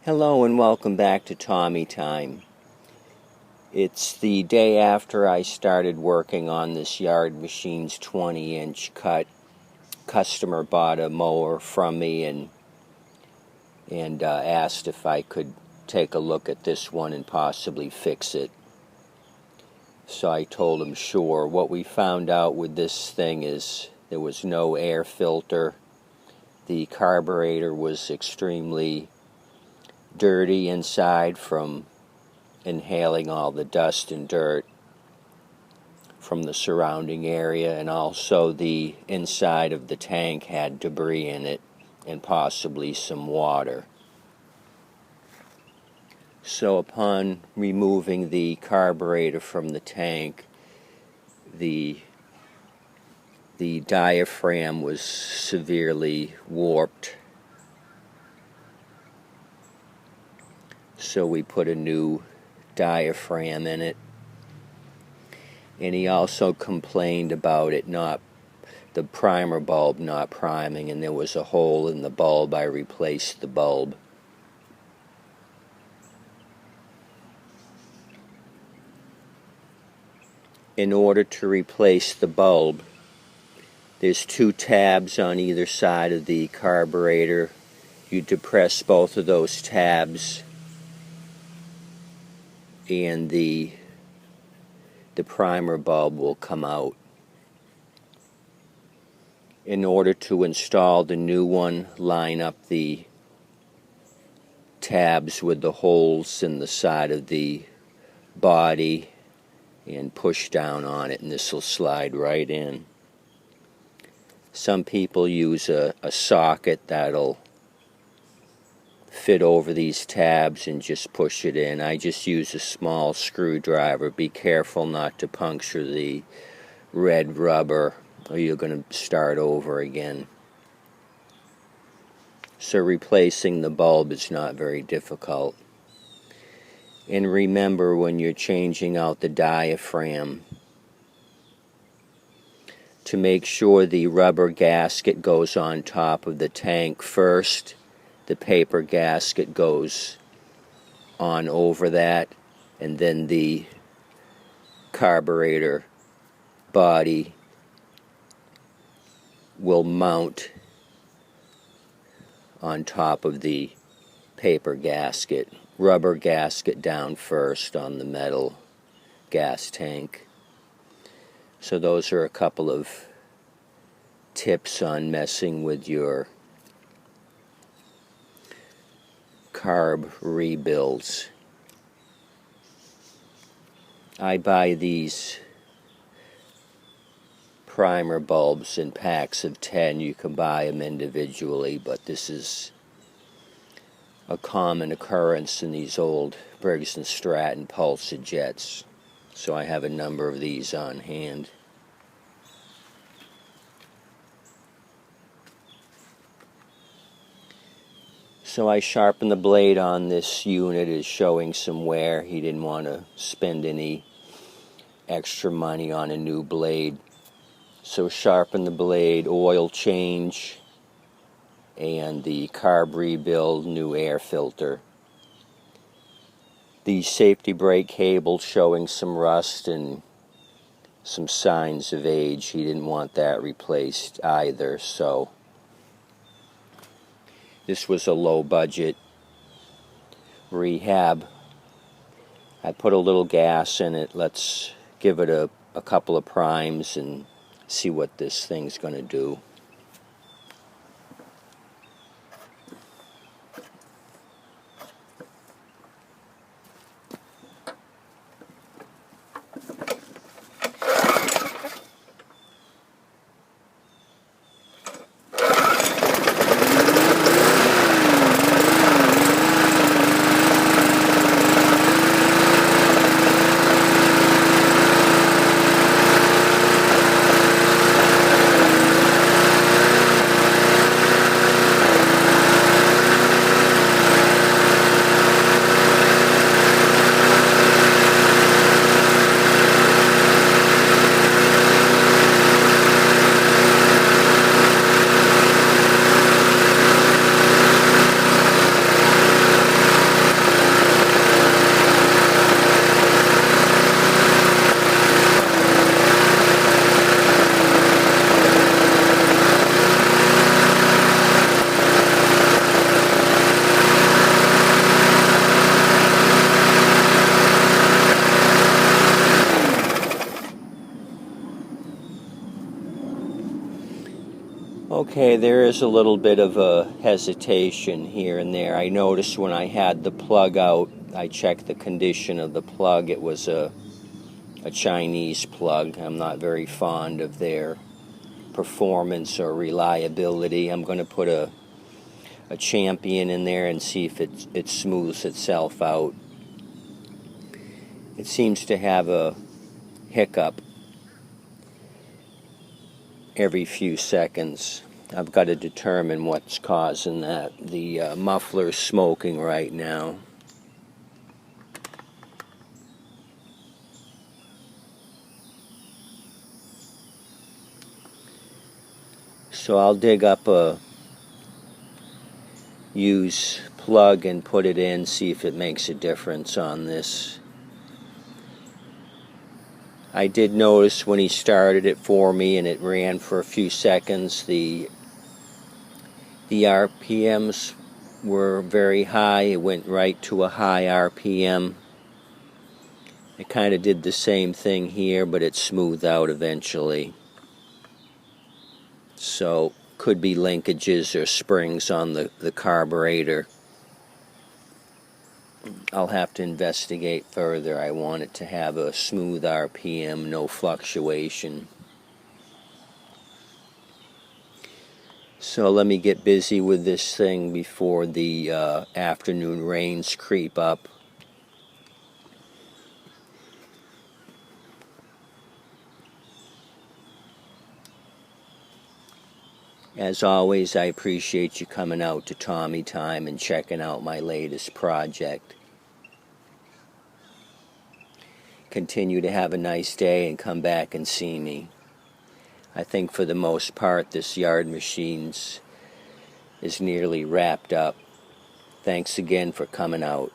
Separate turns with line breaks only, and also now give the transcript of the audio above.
Hello and welcome back to Tommy Time. It's the day after I started working on this Yard Machine's 20-inch cut. Customer bought a mower from me and asked if I could take a look at this one and possibly fix it. So I told him sure. What we found out with this thing is there was no air filter. The carburetor was extremely dirty inside from inhaling all the dust and dirt from the surrounding area, and also the inside of the tank had debris in it and possibly some water. So upon removing the carburetor from the tank, the diaphragm was severely warped. So we put a new diaphragm in it. And he also complained about it the primer bulb not priming, and there was a hole in the bulb. I replaced the bulb. In order to replace the bulb, there's two tabs on either side of the carburetor. You depress both of those tabs and the primer bulb will come out. In order to install the new one, line up the tabs with the holes in the side of the body and push down on it, and this will slide right in. Some people use a socket that'll fit over these tabs and just push it in. I just use a small screwdriver. Be careful not to puncture the red rubber or you're going to start over again. So replacing the bulb is not very difficult. And remember, when you're changing out the diaphragm, to make sure the rubber gasket goes on top of the tank first. The paper gasket goes on over that, and then the carburetor body will mount on top of the paper gasket. Rubber gasket down first on the metal gas tank. So those are a couple of tips on messing with your carb rebuilds. I buy these primer bulbs in packs of 10. You can buy them individually, but this is a common occurrence in these old Briggs & Stratton Pulsar jets. So I have a number of these on hand. So I sharpened the blade on this unit. Is showing some wear. He didn't want to spend any extra money on a new blade. So sharpen the blade, oil change, and the carb rebuild, new air filter. The safety brake cable showing some rust and some signs of age. He didn't want that replaced either, so this was a low budget rehab. I put a little gas in it. Let's give it a couple of primes and see what this thing's going to do. Okay, there is a little bit of a hesitation here and there. I noticed when I had the plug out, I checked the condition of the plug. It was a Chinese plug. I'm not very fond of their performance or reliability. I'm going to put a champion in there and see if it smooths itself out. It seems to have a hiccup every few seconds. I've got to determine what's causing that. The muffler's smoking right now. So I'll dig up a used plug and put it in, see if it makes a difference on this. I did notice when he started it for me and it ran for a few seconds, the RPMs were very high. It went right to a high RPM. It kind of did the same thing here, but it smoothed out eventually. So could be linkages or springs on the carburetor. I'll have to investigate further. I want it to have a smooth RPM, no fluctuation. So let me get busy with this thing before the afternoon rains creep up. As always, I appreciate you coming out to Tommy Time and checking out my latest project. Continue to have a nice day and come back and see me. I think for the most part this yard machines is nearly wrapped up. Thanks again for coming out.